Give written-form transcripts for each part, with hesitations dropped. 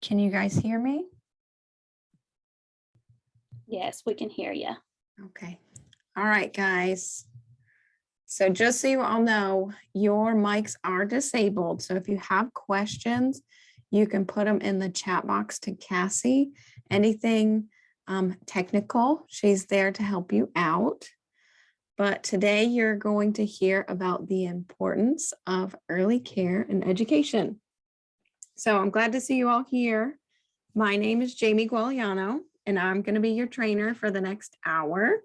Can you guys hear me? Yes, we can hear you. Okay. All right, guys. So just so you all know, your mics are disabled. So if you have questions, you can put them in the chat box to Cassie. Anything technical, she's there to help you out. But today you're going to hear about the importance of early care and education. So I'm glad to see you all here. My name is Jamie Guagliano, and I'm going to be your trainer for the next hour.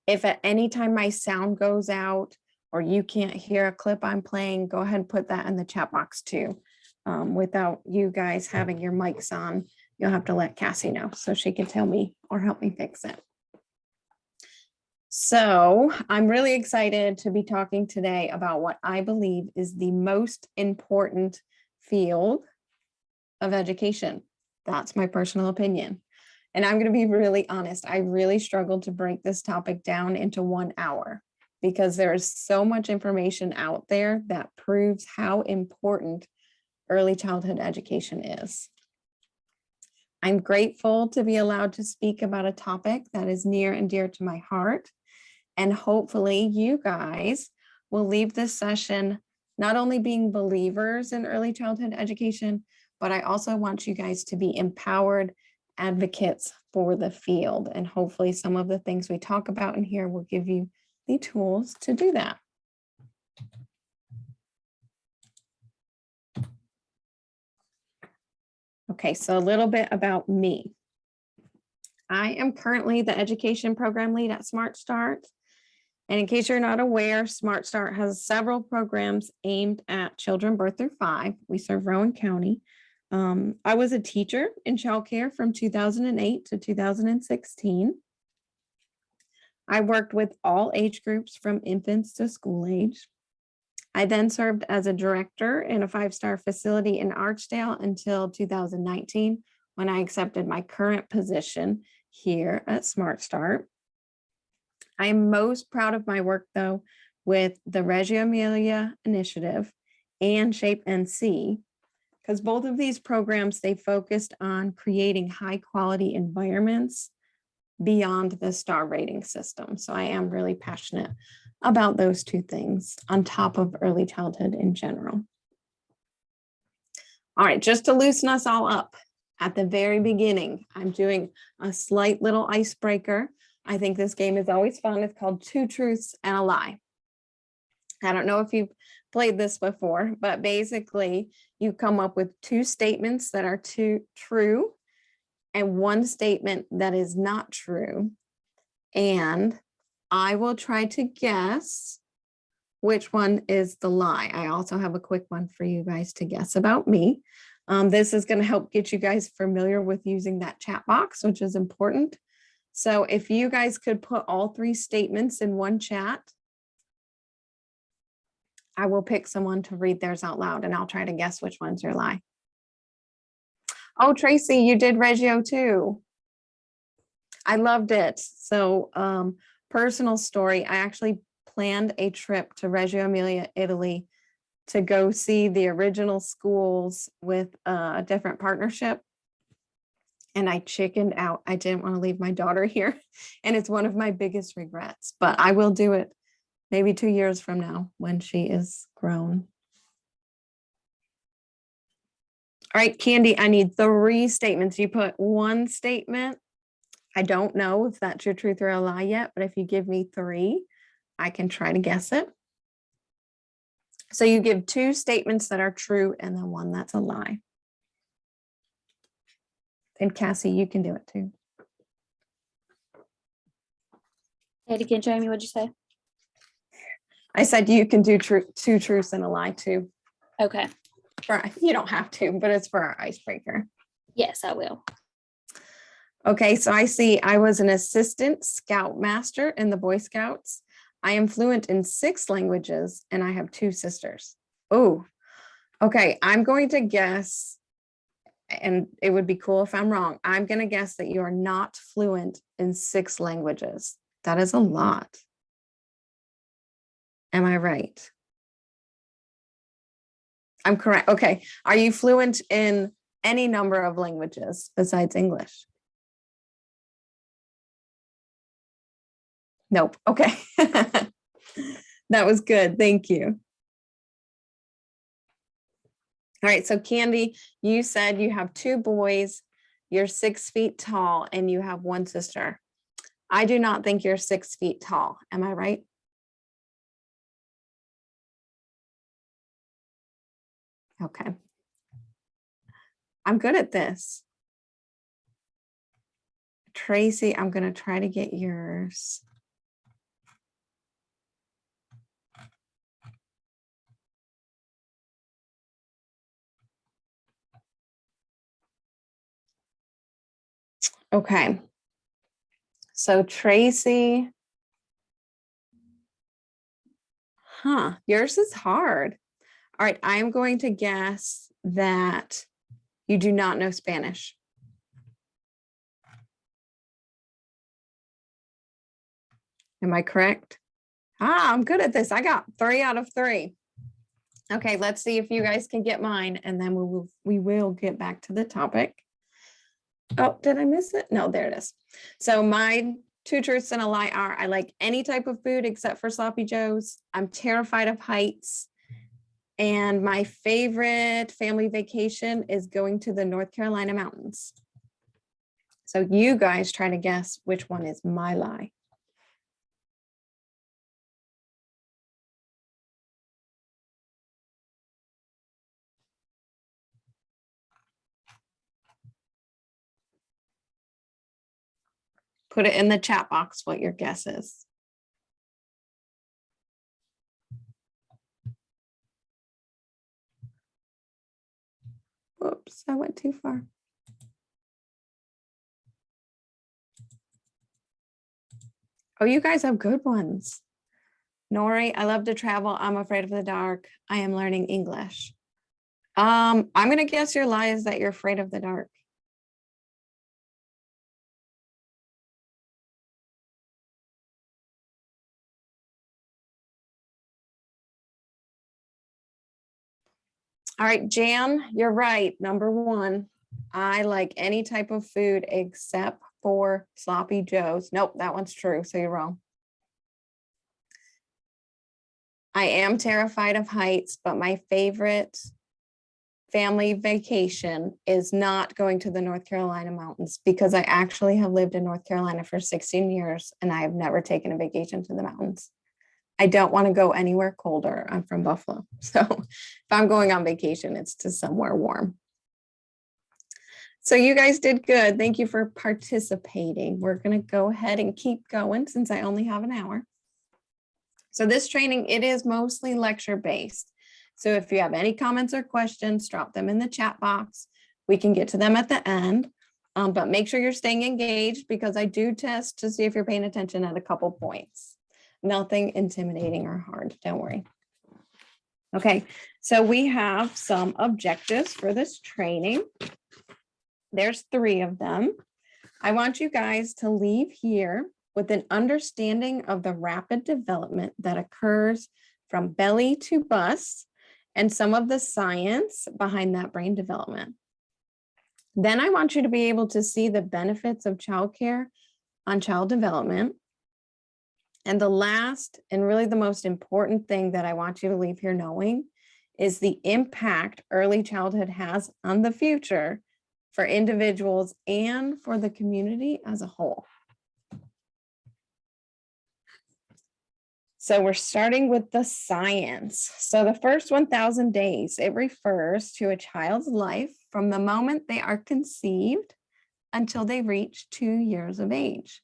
If at any time my sound goes out or you can't hear a clip I'm playing, go ahead and put that in the chat box too. Without you guys having your mics on, you'll have to let Cassie know so she can tell me or help me fix it. So I'm really excited to be talking today about what I believe is the most important field of education. That's my personal opinion. And I'm going to be really honest. I really struggled to break this topic down into 1 hour because there is so much information out there that proves how important early childhood education is. I'm grateful to be allowed to speak about a topic that is near and dear to my heart. And hopefully you guys will leave this session not only being believers in early childhood education, but I also want you guys to be empowered advocates for the field. And hopefully some of the things we talk about in here will give you the tools to do that. Okay, so a little bit about me. I am currently the education program lead at Smart Start. And in case you're not aware, Smart Start has several programs aimed at children birth through 5. We serve Rowan County. I was a teacher in childcare from 2008 to 2016. I worked with all age groups from infants to school age. I then served as a director in a 5-star facility in Archdale until 2019, when I accepted my current position here at Smart Start. I am most proud of my work, though, with the Reggio Emilia initiative and Shape NC, because both of these programs, they focused on creating high quality environments beyond the star rating system. So I am really passionate about those two things on top of early childhood in general. All right, just to loosen us all up at the very beginning, I'm doing a slight little icebreaker. I think this game is always fun. It's called 2 Truths and a Lie. I don't know if you've played this before, but basically you come up with 2 statements that are true and 1 statement that is not true. And I will try to guess which one is the lie. I also have a quick one for you guys to guess about me. This is going to help get you guys familiar with using that chat box, which is important. So if you guys could put all 3 statements in one chat, I will pick someone to read theirs out loud and I'll try to guess which one's your lie. Oh, Tracy, you did Reggio too. I loved it. So personal story, I actually planned a trip to Reggio Emilia, Italy to go see the original schools with a different partnership. And I chickened out. I didn't want to leave my daughter here. And it's one of my biggest regrets, but I will do it maybe 2 years from now when she is grown. All right, Candy, I need 3 statements. You put 1 statement. I don't know if that's your truth or a lie yet, but if you give me 3, I can try to guess it. So you give 2 statements that are true and then 1 that's a lie. And Cassie, you can do it too. Say it again, Jamie, what'd you say? I said you can do 2 truths and a lie too. Okay. You don't have to, but it's for our icebreaker. Yes, I will. Okay, so I see I was an assistant scoutmaster in the Boy Scouts. I am fluent in 6 languages and I have 2 sisters. Oh, okay. I'm going to guess, and it would be cool if I'm wrong. I'm going to guess that you are not fluent in 6 languages. That is a lot. Am I right? I'm correct. Okay. Are you fluent in any number of languages besides English? Nope. Okay. That was good. Thank you. All right. So Candy, you said you have two boys, you're 6 feet tall, and you have one sister. I do not think you're 6 feet tall. Am I right? Okay. I'm good at this. Tracy, I'm going to try to get yours. Okay. So Tracy, yours is hard. All right, I'm going to guess that you do not know Spanish. Am I correct? I'm good at this. I got 3 out of 3. Okay, let's see if you guys can get mine, and then we will get back to the topic. Oh, did I miss it? No, there it is. So my 2 truths and a lie are: I like any type of food except for sloppy joes. I'm terrified of heights. And my favorite family vacation is going to the North Carolina mountains. So you guys try to guess which one is my lie. Put it in the chat box what your guess is. Whoops, I went too far. Oh, you guys have good ones. Nori, I love to travel. I'm afraid of the dark. I am learning English. I'm going to guess your lie is that you're afraid of the dark. All right, Jan, you're right. Number 1, I like any type of food except for sloppy joes. Nope, that one's true. So you're wrong. I am terrified of heights, but my favorite family vacation is not going to the North Carolina mountains, because I actually have lived in North Carolina for 16 years and I have never taken a vacation to the mountains. I don't want to go anywhere colder. I'm from Buffalo. So if I'm going on vacation, it's to somewhere warm. So you guys did good. Thank you for participating. We're going to go ahead and keep going since I only have an hour. So this training, it is mostly lecture based. So if you have any comments or questions, drop them in the chat box. We can get to them at the end, but make sure you're staying engaged, because I do test to see if you're paying attention at a couple points. Nothing intimidating or hard, don't worry. Okay, so we have some objectives for this training. There's 3 of them. I want you guys to leave here with an understanding of the rapid development that occurs from belly to bust and some of the science behind that brain development. Then I want you to be able to see the benefits of childcare on child development. And the last and really the most important thing that I want you to leave here knowing is the impact early childhood has on the future for individuals and for the community as a whole. So we're starting with the science. So the first 1,000 days, it refers to a child's life from the moment they are conceived until they reach 2 years of age.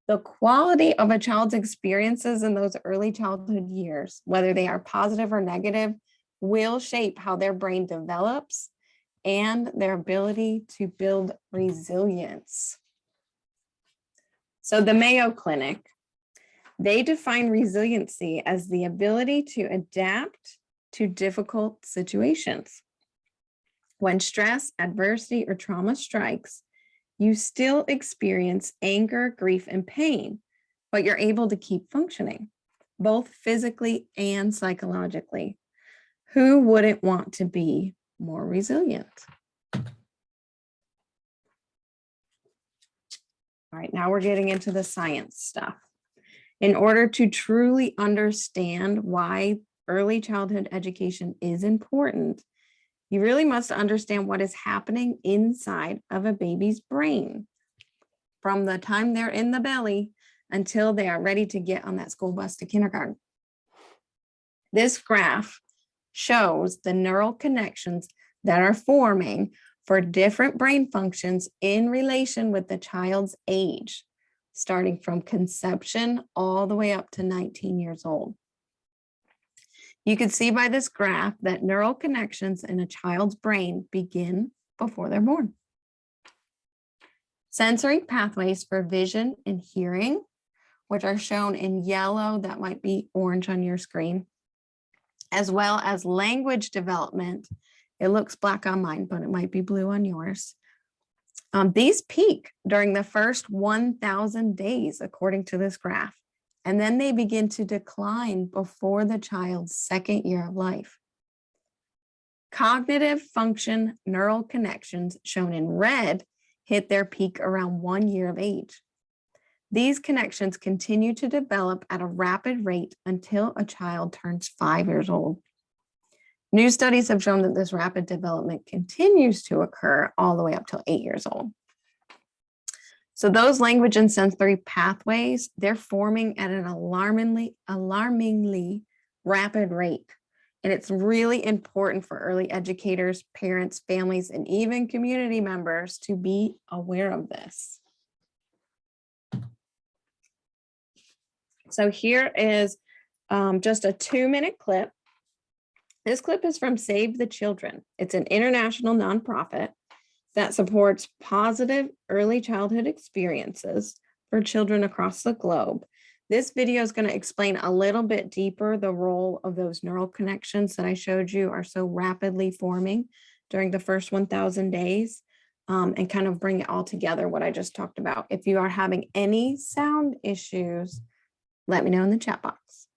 The quality of a child's experiences in those early childhood years, whether they are positive or negative, will shape how their brain develops and their ability to build resilience. So the Mayo Clinic, they define resiliency as the ability to adapt to difficult situations. When stress, adversity, or trauma strikes, you still experience anger, grief, and pain, but you're able to keep functioning, both physically and psychologically. Who wouldn't want to be more resilient? All right, now we're getting into the science stuff. In order to truly understand why early childhood education is important, you really must understand what is happening inside of a baby's brain from the time they're in the belly until they are ready to get on that school bus to kindergarten. This graph shows the neural connections that are forming for different brain functions in relation with the child's age, starting from conception all the way up to 19 years old. You can see by this graph that neural connections in a child's brain begin before they're born. Sensory pathways for vision and hearing, which are shown in yellow, that might be orange on your screen, as well as language development. It looks black on mine, but it might be blue on yours. These peak during the first 1,000 days, according to this graph, and then they begin to decline before the child's second year of life. Cognitive function neural connections, shown in red, hit their peak around 1 year of age. These connections continue to develop at a rapid rate until a child turns 5 years old. New studies have shown that this rapid development continues to occur all the way up till 8 years old. So those language and sensory pathways, they're forming at an alarmingly rapid rate. And it's really important for early educators, parents, families, and even community members to be aware of this. So here is just a 2-minute clip. This clip is from Save the Children. It's an international nonprofit that supports positive early childhood experiences for children across the globe. This video is going to explain a little bit deeper the role of those neural connections that I showed you are so rapidly forming during the first 1,000 days, and kind of bring it all together, what I just talked about. If you are having any sound issues, let me know in the chat box.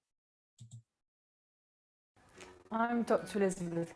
I'm Dr. Elizabeth.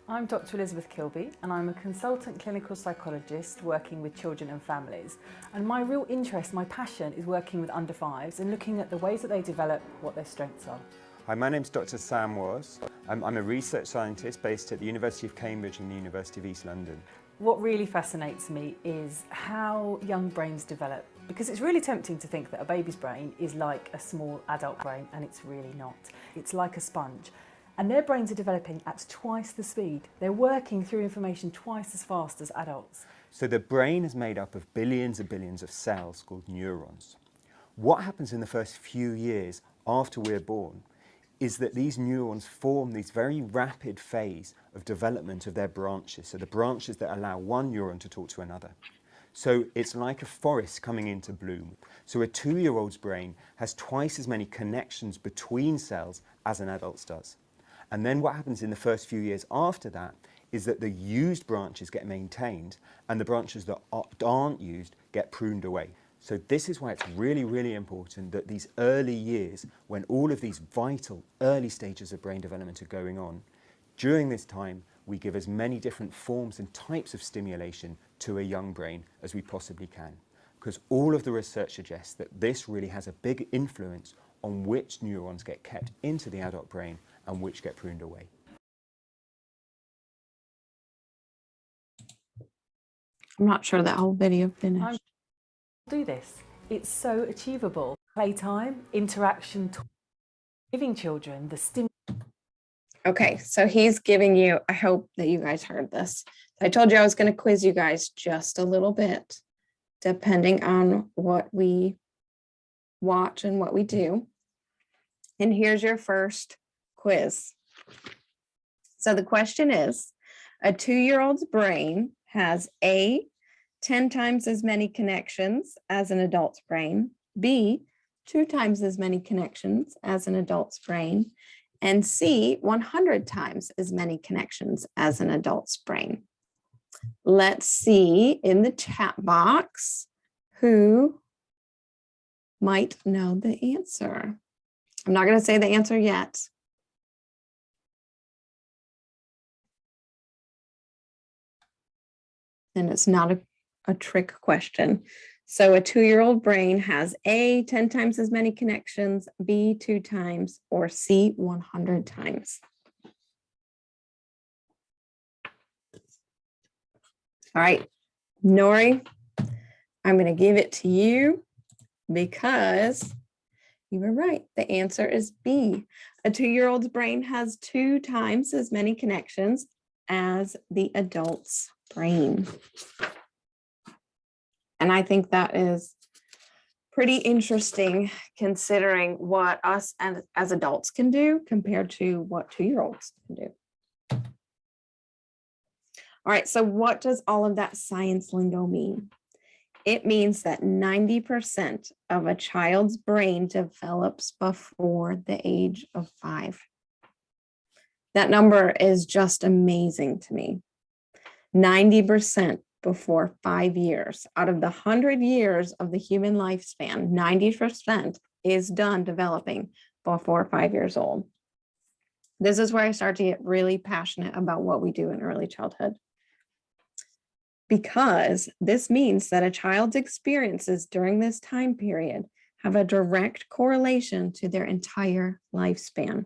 I'm Dr. Elizabeth Kilby, and I'm a consultant clinical psychologist working with children and families. And my real interest, my passion, is working with under fives and looking at the ways that they develop, what their strengths are. Hi, my name's Dr. Sam Was. I'm a research scientist based at the University of Cambridge and the University of East London. What really fascinates me is how young brains develop, because it's really tempting to think that a baby's brain is like a small adult brain, and it's really not. It's like a sponge. And their brains are developing at twice the speed. They're working through information twice as fast as adults. So the brain is made up of billions and billions of cells called neurons. What happens in the first few years after we're born is that these neurons form these very rapid phase of development of their branches, so the branches that allow one neuron to talk to another. So it's like a forest coming into bloom. So a 2-year-old's brain has twice as many connections between cells as an adult's does. And then what happens in the first few years after that is that the used branches get maintained and the branches that aren't used get pruned away. So this is why it's really, really important that these early years, when all of these vital early stages of brain development are going on, during this time, we give as many different forms and types of stimulation to a young brain as we possibly can. Because all of the research suggests that this really has a big influence on which neurons get kept into the adult brain and which get pruned away. I'm not sure that whole video finished. Do this. It's so achievable. Playtime, interaction, giving children the stimulus. Okay, so he's giving you, I hope that you guys heard this. I told you I was going to quiz you guys just a little bit, depending on what we watch and what we do. And here's your first quiz. So the question is, a 2-year-old's brain has A, 10 times as many connections as an adult's brain, B, 2 times as many connections as an adult's brain, and C, 100 times as many connections as an adult's brain. Let's see in the chat box who might know the answer. I'm not going to say the answer yet. And it's not a trick question. So a 2-year-old brain has A, 10 times as many connections, B, 2 times, or C, 100 times. All right, Nori, I'm going to give it to you because you were right. The answer is B. A 2-year-old's brain has 2 times as many connections as the adult's brain. And I think that is pretty interesting considering what us as adults can do compared to what 2-year-olds can do. All right, so what does all of that science lingo mean? It means that 90% of a child's brain develops before the age of 5. That number is just amazing to me. 90% before 5 years. Out of the 100 years of the human lifespan, 90% is done developing before 5 years old. This is where I start to get really passionate about what we do in early childhood. Because this means that a child's experiences during this time period have a direct correlation to their entire lifespan.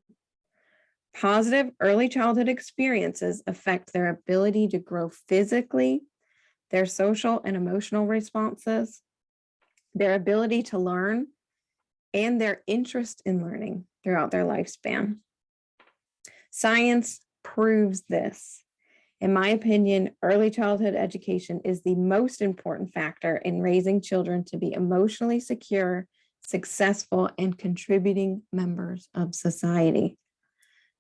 Positive early childhood experiences affect their ability to grow physically, their social and emotional responses, their ability to learn, and their interest in learning throughout their lifespan. Science proves this. In my opinion, early childhood education is the most important factor in raising children to be emotionally secure, successful, and contributing members of society.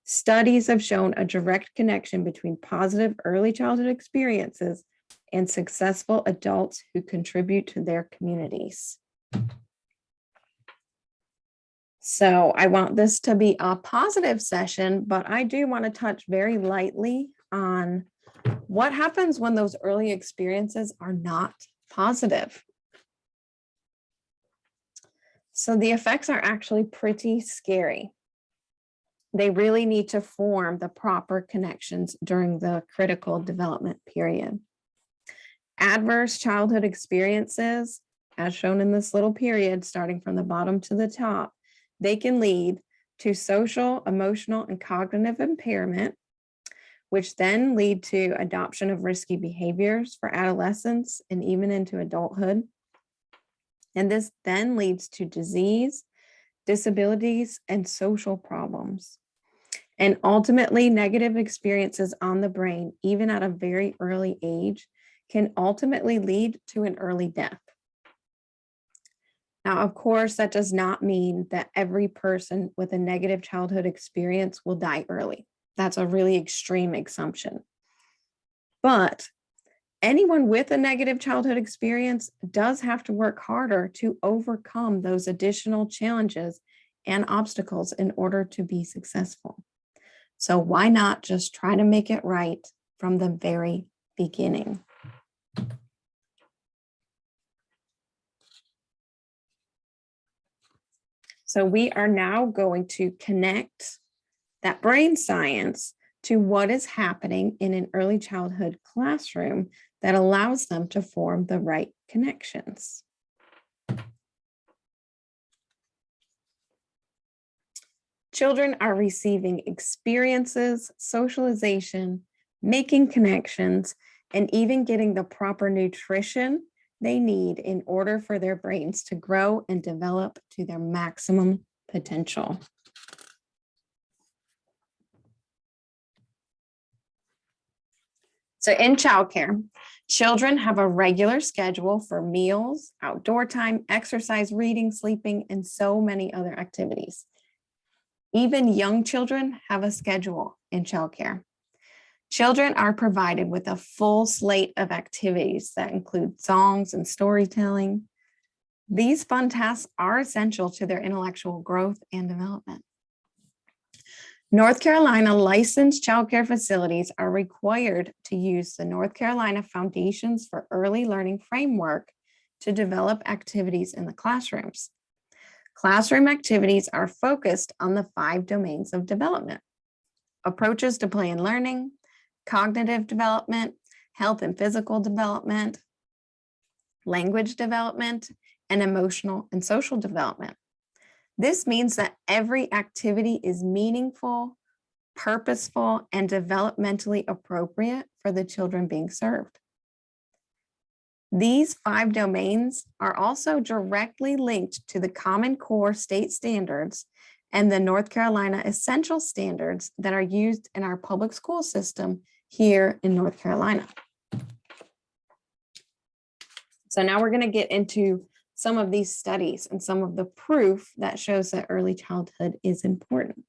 Studies have shown a direct connection between positive early childhood experiences and successful adults who contribute to their communities. So I want this to be a positive session, but I do want to touch very lightly on what happens when those early experiences are not positive. So the effects are actually pretty scary. They really need to form the proper connections during the critical development period. Adverse childhood experiences, as shown in this little period, starting from the bottom to the top, they can lead to social, emotional, and cognitive impairment, which then lead to adoption of risky behaviors for adolescence and even into adulthood. And this then leads to disease, disabilities, and social problems. And ultimately, negative experiences on the brain, even at a very early age, can ultimately lead to an early death. Now, of course, that does not mean that every person with a negative childhood experience will die early. That's a really extreme assumption. But anyone with a negative childhood experience does have to work harder to overcome those additional challenges and obstacles in order to be successful. So why not just try to make it right from the very beginning? So we are now going to connect that brain science to what is happening in an early childhood classroom that allows them to form the right connections. Children are receiving experiences, socialization, making connections, and even getting the proper nutrition they need in order for their brains to grow and develop to their maximum potential. So in childcare, children have a regular schedule for meals, outdoor time, exercise, reading, sleeping, and so many other activities. Even young children have a schedule in childcare. Children are provided with a full slate of activities that include songs and storytelling. These fun tasks are essential to their intellectual growth and development. North Carolina licensed childcare facilities are required to use the North Carolina Foundations for Early Learning framework to develop activities in the classrooms. Classroom activities are focused on the 5 domains of development: approaches to play and learning, cognitive development, health and physical development, language development, and emotional and social development. This means that every activity is meaningful, purposeful, and developmentally appropriate for the children being served. These 5 domains are also directly linked to the Common Core state standards and the North Carolina essential standards that are used in our public school system here in North Carolina. So now we're going to get into some of these studies and some of the proof that shows that early childhood is important.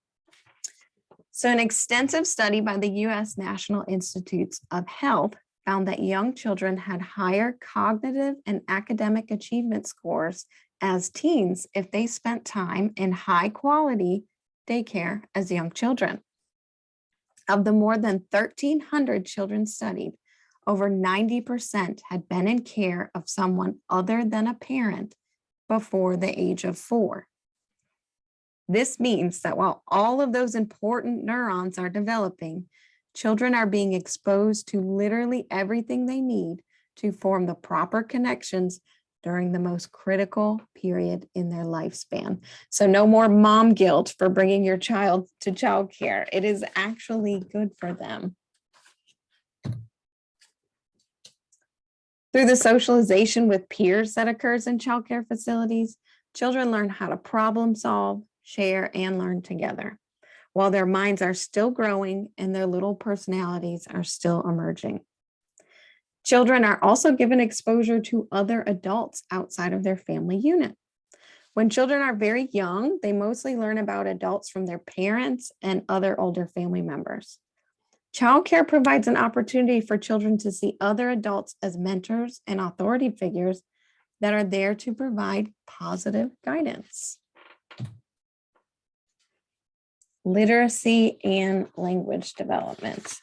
So an extensive study by the U.S. National Institutes of Health found that young children had higher cognitive and academic achievement scores as teens if they spent time in high quality daycare as young children. Of the more than 1,300 children studied, over 90% had been in care of someone other than a parent before the age of 4. This means that while all of those important neurons are developing, children are being exposed to literally everything they need to form the proper connections during the most critical period in their lifespan. So no more mom guilt for bringing your child to childcare. It is actually good for them. Through the socialization with peers that occurs in childcare facilities, children learn how to problem solve, share, and learn together, while their minds are still growing and their little personalities are still emerging. Children are also given exposure to other adults outside of their family unit. When children are very young, they mostly learn about adults from their parents and other older family members. Childcare provides an opportunity for children to see other adults as mentors and authority figures that are there to provide positive guidance. Literacy and language development.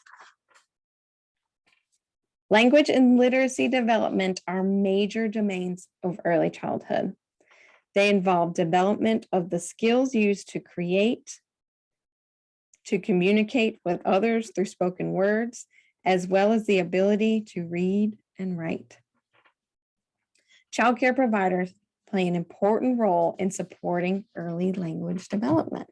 Language and literacy development are major domains of early childhood. They involve development of the skills used to create, to communicate with others through spoken words, as well as the ability to read and write. Childcare providers play an important role in supporting early language development.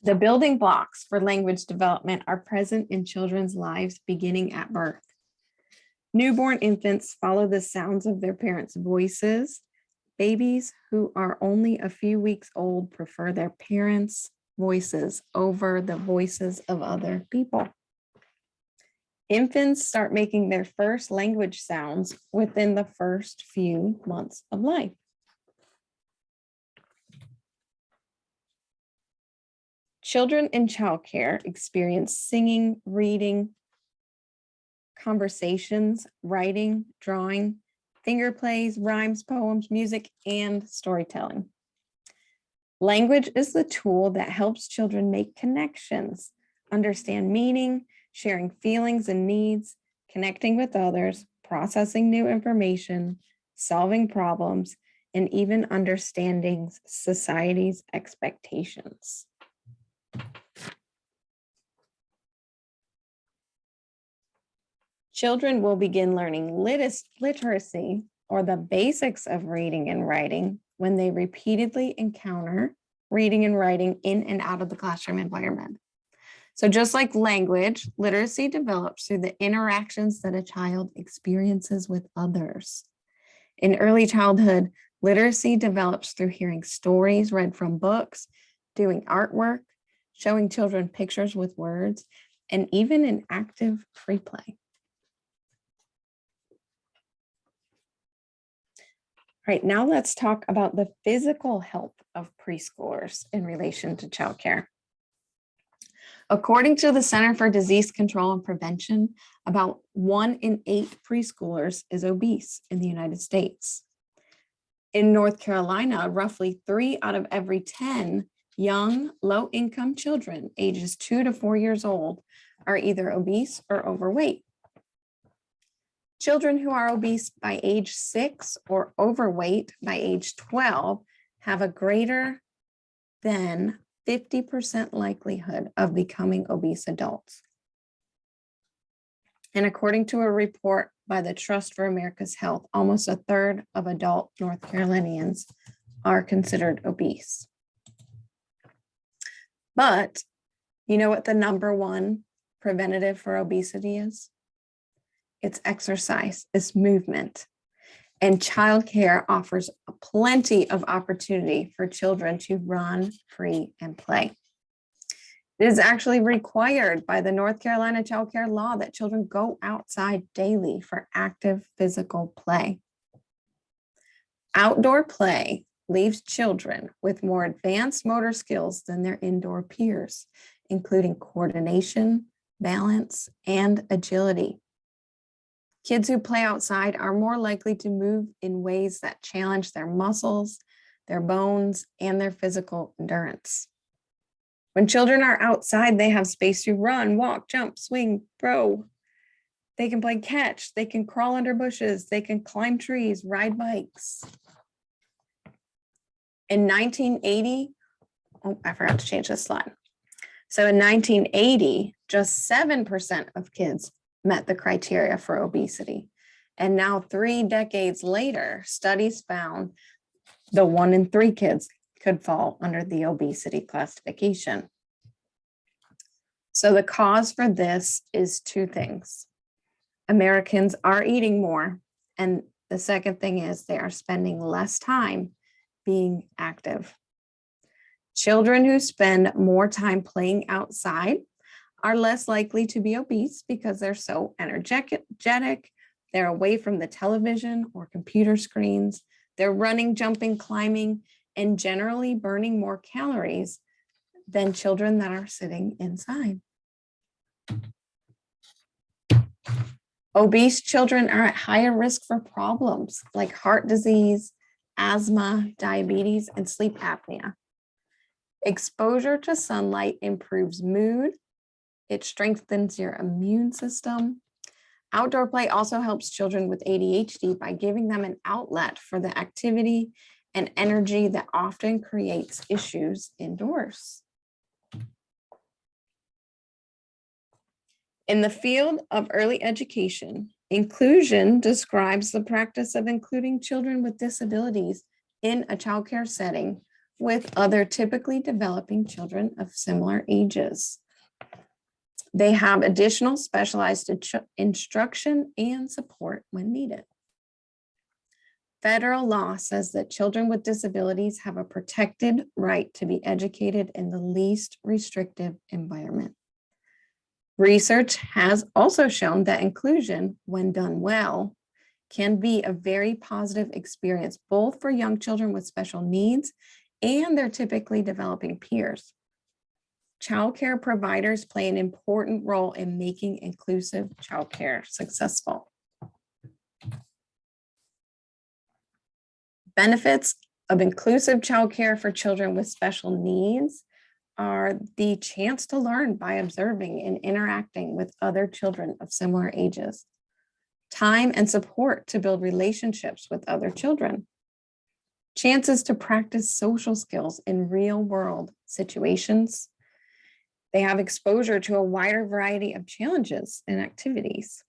The building blocks for language development are present in children's lives beginning at birth. Newborn infants follow the sounds of their parents' voices. Babies who are only a few weeks old prefer their parents' voices over the voices of other people. Infants start making their first language sounds within the first few months of life. Children in childcare experience singing, reading, conversations, writing, drawing, finger plays, rhymes, poems, music, and storytelling. Language is the tool that helps children make connections, understand meaning, sharing feelings and needs, connecting with others, processing new information, solving problems, and even understanding society's expectations. Children will begin learning literacy, or the basics of reading and writing, when they repeatedly encounter reading and writing in and out of the classroom environment. So just like language, literacy develops through the interactions that a child experiences with others. In early childhood, literacy develops through hearing stories read from books, doing artwork, showing children pictures with words, and even in active free play. All right, now let's talk about the physical health of preschoolers in relation to childcare. According to the Center for Disease Control and Prevention, about 1 in 8 preschoolers is obese in the United States. In North Carolina, roughly 3 out of every 10 young, low-income children ages 2 to 4 years old are either obese or overweight. Children who are obese by age 6 or overweight by age 12 have a greater than 50% likelihood of becoming obese adults. And according to a report by the Trust for America's Health, almost a third of adult North Carolinians are considered obese. But you know what the number one preventative for obesity is? It's exercise, it's movement. And childcare offers plenty of opportunity for children to run, free, and play. It is actually required by the North Carolina child care law that children go outside daily for active physical play. Outdoor play leaves children with more advanced motor skills than their indoor peers, including coordination, balance, and agility. Kids who play outside are more likely to move in ways that challenge their muscles, their bones, and their physical endurance. When children are outside, they have space to run, walk, jump, swing, throw. They can play catch, they can crawl under bushes, they can climb trees, ride bikes. In 1980, I forgot to change this slide. So in 1980, just 7% of kids met the criteria for obesity. And now 3 decades later, studies found the 1 in 3 kids could fall under the obesity classification. So the cause for this is 2 things. Americans are eating more, and the second thing is they are spending less time being active. Children who spend more time playing outside are less likely to be obese because they're so energetic, they're away from the television or computer screens, they're running, jumping, climbing, and generally burning more calories than children that are sitting inside. Obese children are at higher risk for problems like heart disease, asthma, diabetes, and sleep apnea. Exposure to sunlight improves mood. It strengthens your immune system. Outdoor play also helps children with ADHD by giving them an outlet for the activity and energy that often creates issues indoors. In the field of early education, inclusion describes the practice of including children with disabilities in a childcare setting with other typically developing children of similar ages. They have additional specialized instruction and support when needed. Federal law says that children with disabilities have a protected right to be educated in the least restrictive environment. Research has also shown that inclusion, when done well, can be a very positive experience, both for young children with special needs and their typically developing peers. Childcare providers play an important role in making inclusive childcare successful. Benefits of inclusive childcare for children with special needs are the chance to learn by observing and interacting with other children of similar ages, time and support to build relationships with other children, chances to practice social skills in real-world situations. They have exposure to a wider variety of challenges and activities.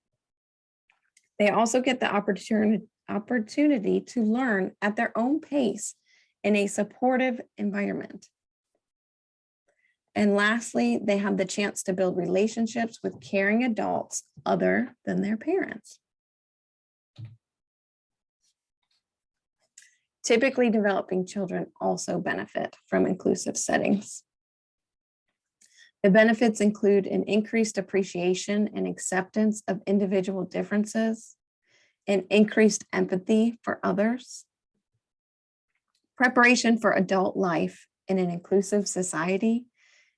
They also get the opportunity to learn at their own pace in a supportive environment. And lastly, they have the chance to build relationships with caring adults other than their parents. Typically, developing children also benefit from inclusive settings. The benefits include an increased appreciation and acceptance of individual differences, an increased empathy for others, preparation for adult life in an inclusive society,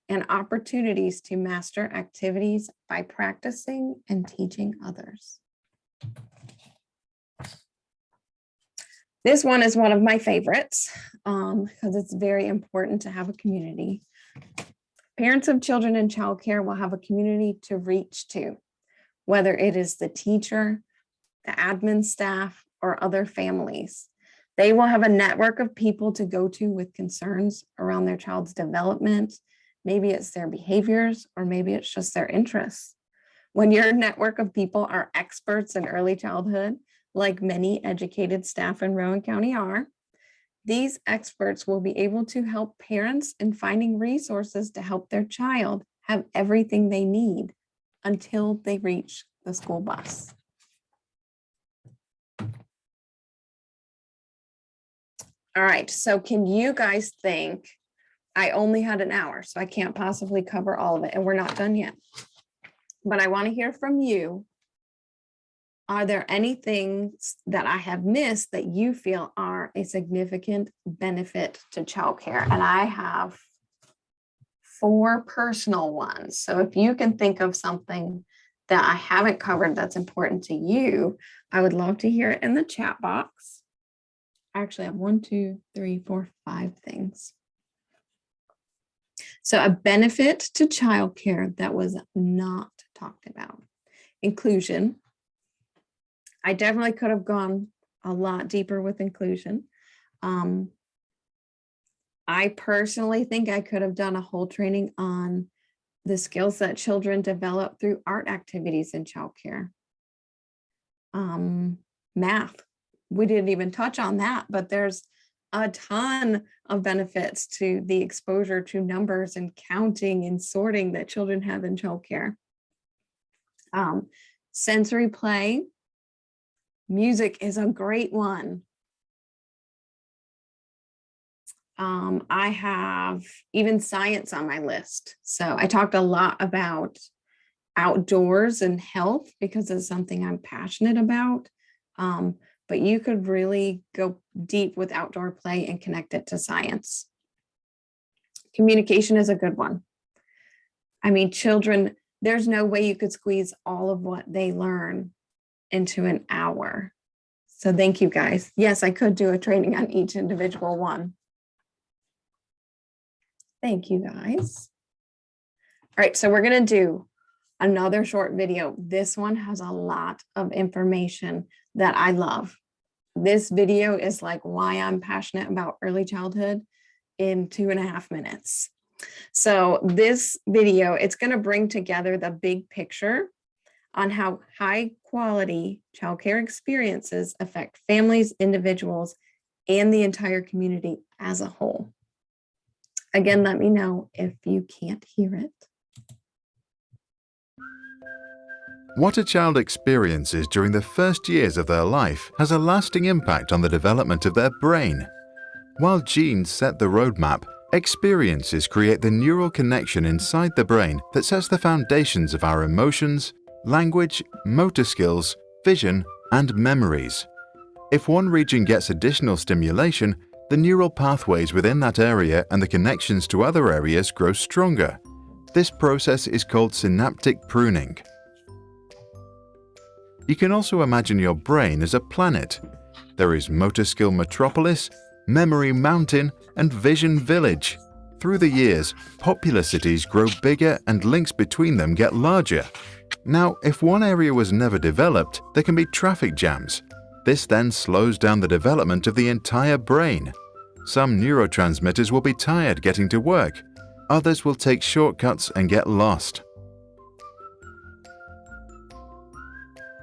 and opportunities to master activities by practicing and teaching others. This one is one of my favorites because it's very important to have a community. Parents of children in childcare will have a community to reach to, whether it is the teacher, the admin staff, or other families. They will have a network of people to go to with concerns around their child's development. Maybe it's their behaviors, or maybe it's just their interests. When your network of people are experts in early childhood, like many educated staff in Rowan County are, these experts will be able to help parents in finding resources to help their child have everything they need until they reach the school bus. All right, so can you guys think, I only had an hour, so I can't possibly cover all of it, and we're not done yet. But I want to hear from you. Are there any things that I have missed that you feel are a significant benefit to childcare? And I have 4 personal ones. So if you can think of something that I haven't covered that's important to you, I would love to hear it in the chat box. I actually have 1, 2, 3, 4, 5 things. So a benefit to childcare that was not talked about. Inclusion. I definitely could have gone a lot deeper with inclusion. I personally think I could have done a whole training on the skills that children develop through art activities in childcare. Math. We didn't even touch on that, but there's a ton of benefits to the exposure to numbers and counting and sorting that children have in childcare. Sensory play. Music is a great one. I have even science on my list. So I talked a lot about outdoors and health because it's something I'm passionate about. But you could really go deep with outdoor play and connect it to science. Communication is a good one. I mean, children, there's no way you could squeeze all of what they learn into an hour. So thank you guys. Yes, I could do a training on each individual one. Thank you guys. All right, so we're gonna do another short video. This one has a lot of information that I love. This video is like why I'm passionate about early childhood in 2.5 minutes. So this video, it's gonna bring together the big picture on how high quality childcare experiences affect families, individuals, and the entire community as a whole. Again, let me know if you can't hear it. What a child experiences during the first years of their life has a lasting impact on the development of their brain. While genes set the roadmap, experiences create the neural connection inside the brain that sets the foundations of our emotions, language, motor skills, vision, and memories. If one region gets additional stimulation, the neural pathways within that area and the connections to other areas grow stronger. This process is called synaptic pruning. You can also imagine your brain as a planet. There is motor skill metropolis, memory mountain, and vision village. Through the years, popular cities grow bigger and links between them get larger. Now, if one area was never developed, there can be traffic jams. This then slows down the development of the entire brain. Some neurotransmitters will be tired getting to work. Others will take shortcuts and get lost.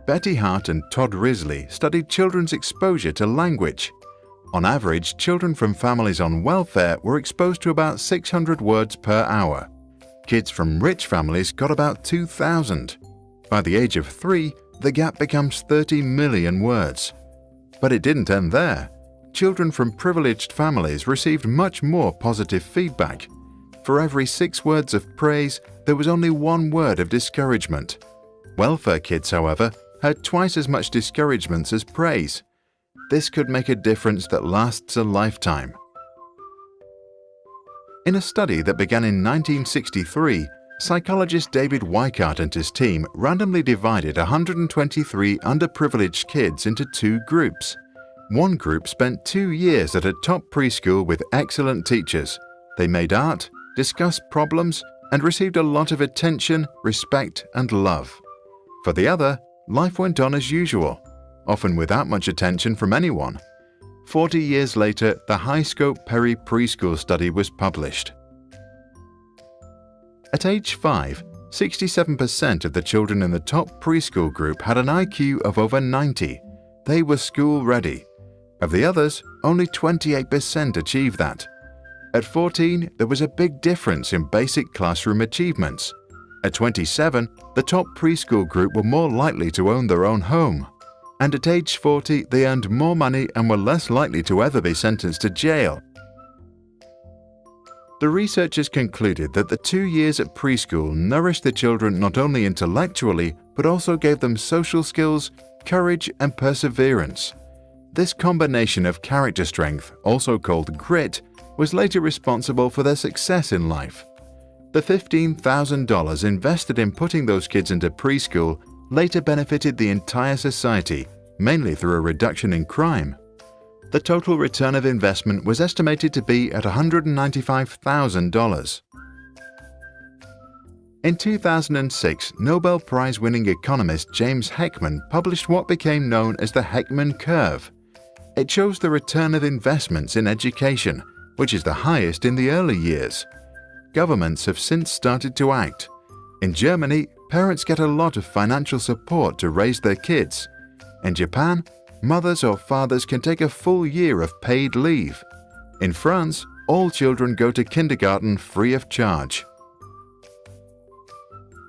Betty Hart and Todd Risley studied children's exposure to language. On average, children from families on welfare were exposed to about 600 words per hour. Kids from rich families got about 2,000. By the age of 3, the gap becomes 30 million words. But it didn't end there. Children from privileged families received much more positive feedback. For every 6 words of praise, there was only 1 word of discouragement. Welfare kids, however, had twice as much discouragements as praise. This could make a difference that lasts a lifetime. In a study that began in 1963, psychologist David Weikart and his team randomly divided 123 underprivileged kids into 2 groups. One group spent 2 years at a top preschool with excellent teachers. They made art, discussed problems, and received a lot of attention, respect, and love. For the other, life went on as usual, often without much attention from anyone. 40 years later, the high-scope Perry preschool study was published. At age 5, 67% of the children in the top preschool group had an IQ of over 90. They were school-ready. Of the others, only 28% achieved that. At 14, there was a big difference in basic classroom achievements. At 27, the top preschool group were more likely to own their own home. And at age 40, they earned more money and were less likely to ever be sentenced to jail. The researchers concluded that the 2 years at preschool nourished the children not only intellectually, but also gave them social skills, courage, and perseverance. This combination of character strength, also called grit, was later responsible for their success in life. The $15,000 invested in putting those kids into preschool later benefited the entire society, mainly through a reduction in crime. The total return of investment was estimated to be at $195,000. In 2006, Nobel Prize-winning economist James Heckman published what became known as the Heckman Curve. It shows the return of investments in education, which is the highest in the early years. Governments have since started to act. In Germany, parents get a lot of financial support to raise their kids. In Japan, mothers or fathers can take a full year of paid leave. In France, all children go to kindergarten free of charge.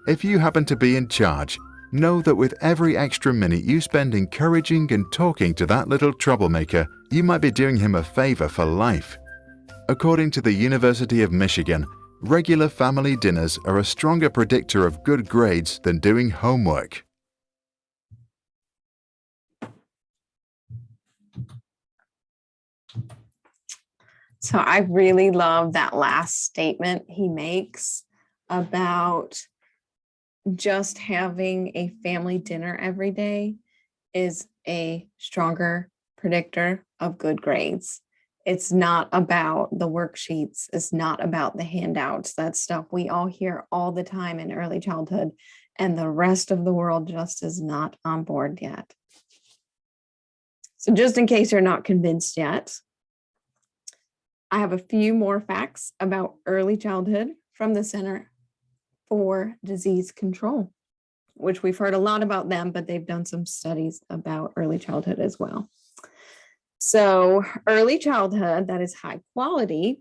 If you happen to be in charge, know that with every extra minute you spend encouraging and talking to that little troublemaker, you might be doing him a favor for life. According to the University of Michigan, regular family dinners are a stronger predictor of good grades than doing homework. So I really love that last statement he makes about just having a family dinner every day is a stronger predictor of good grades. It's not about the worksheets. It's not about the handouts. That stuff we all hear all the time in early childhood, and the rest of the world just is not on board yet. So just in case you're not convinced yet, I have a few more facts about early childhood from the Center for Disease Control, which we've heard a lot about them, but they've done some studies about early childhood as well. So early childhood that is high quality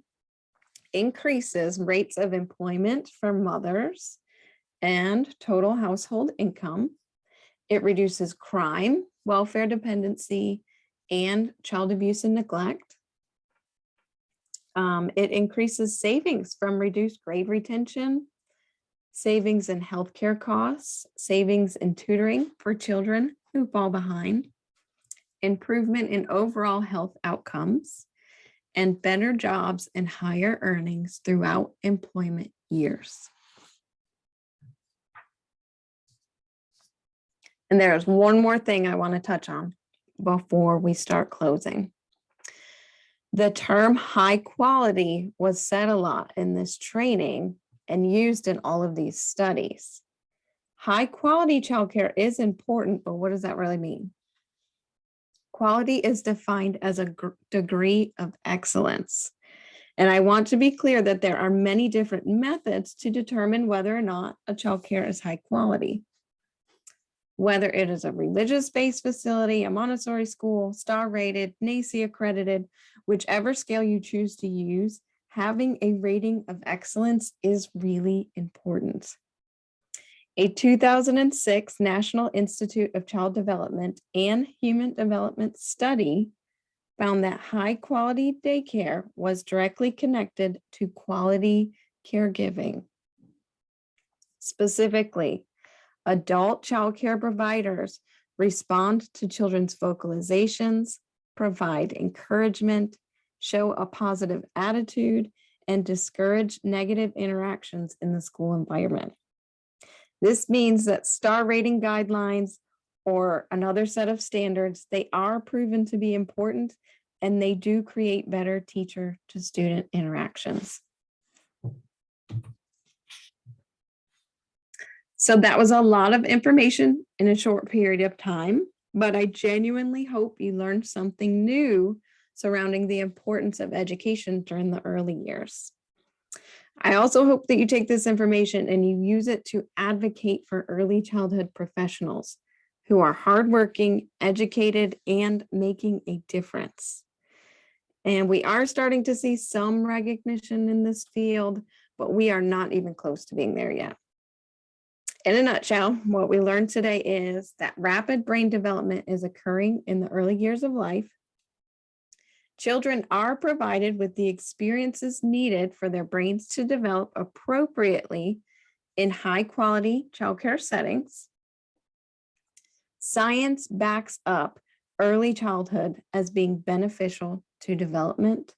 increases rates of employment for mothers and total household income. It reduces crime, welfare dependency, and child abuse and neglect. It increases savings from reduced grade retention, savings in healthcare costs, savings in tutoring for children who fall behind, improvement in overall health outcomes, and better jobs and higher earnings throughout employment years. And there's one more thing I want to touch on before we start closing. The term high quality was said a lot in this training and used in all of these studies. High quality childcare is important, but what does that really mean? Quality is defined as a degree of excellence. And I want to be clear that there are many different methods to determine whether or not a childcare is high quality. Whether it is a religious-based facility, a Montessori school, star-rated, NACE accredited, whichever scale you choose to use, having a rating of excellence is really important. A 2006 National Institute of Child Development and Human Development study found that high-quality daycare was directly connected to quality caregiving. Specifically, adult child care providers respond to children's vocalizations, provide encouragement, show a positive attitude, and discourage negative interactions in the school environment. This means that star rating guidelines or another set of standards, they are proven to be important and they do create better teacher to student interactions. So that was a lot of information in a short period of time, but I genuinely hope you learned something new surrounding the importance of education during the early years. I also hope that you take this information and you use it to advocate for early childhood professionals who are hardworking, educated, and making a difference. And we are starting to see some recognition in this field, but we are not even close to being there yet. In a nutshell, what we learned today is that rapid brain development is occurring in the early years of life. Children are provided with the experiences needed for their brains to develop appropriately in high-quality childcare settings. Science backs up early childhood as being beneficial to development,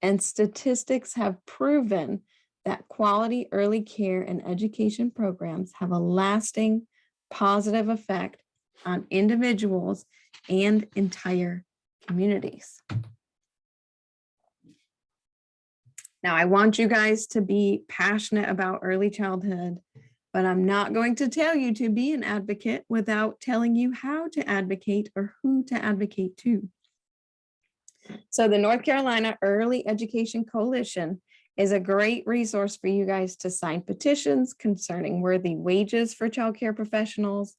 and statistics have proven that quality early care and education programs have a lasting positive effect on individuals and entire communities. Now, I want you guys to be passionate about early childhood, but I'm not going to tell you to be an advocate without telling you how to advocate or who to advocate to. So the North Carolina Early Education Coalition is a great resource for you guys to sign petitions concerning worthy wages for childcare professionals,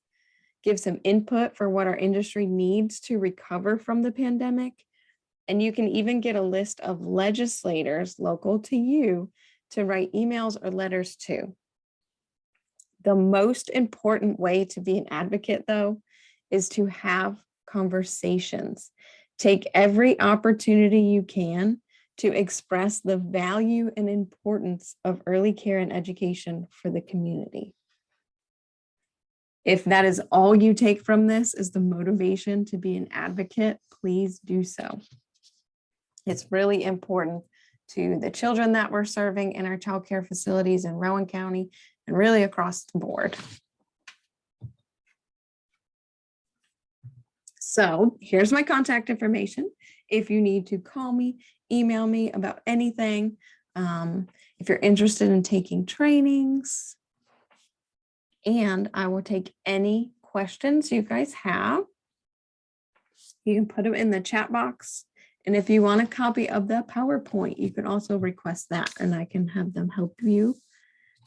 give some input for what our industry needs to recover from the pandemic. And you can even get a list of legislators local to you to write emails or letters to. The most important way to be an advocate, though, is to have conversations. Take every opportunity you can to express the value and importance of early care and education for the community. If that is all you take from this is the motivation to be an advocate, please do so. It's really important to the children that we're serving in our child care facilities in Rowan County and really across the board. So here's my contact information. If you need to call me, email me about anything, if you're interested in taking trainings, and I will take any questions you guys have. You can put them in the chat box. And if you want a copy of the PowerPoint, you can also request that and I can have them help you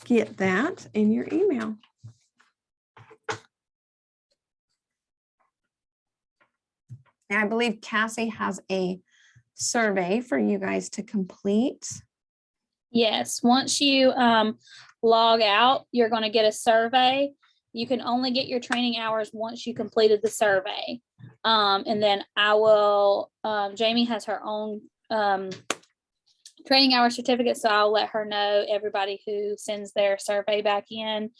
get that in your email. And I believe Cassie has a survey for you guys to complete. Yes, once you log out, you're going to get a survey. You can only get your training hours once you completed the survey. And then I will, Jamie has her own training hour certificate, so I'll let her know everybody who sends their survey back in,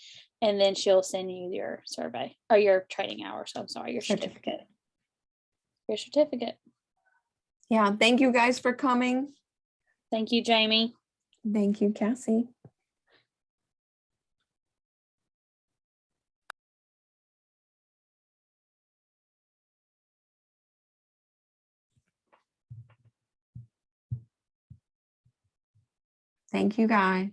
and then she'll send you your survey or your training hours. I'm sorry, your certificate. Your certificate. Yeah, thank you guys for coming. Thank you, Jamie. Thank you, Cassie. Thank you, guys.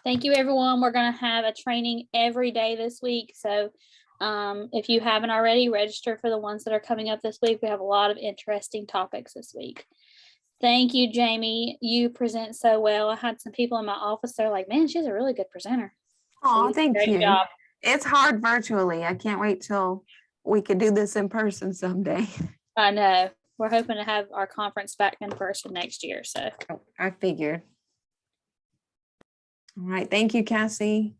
Thank you, everyone. We're going to have a training every day this week. So if you haven't already, register for the ones that are coming up this week. We have a lot of interesting topics this week. Thank you, Jamie. You present so well. I had some people in my office. They're like, man, she's a really good presenter. Oh, So thank great you. job. It's hard virtually. I can't wait till we could do this in person someday. I know. We're hoping to have our conference back in person next year. So I figured. All right. Thank you, Cassie.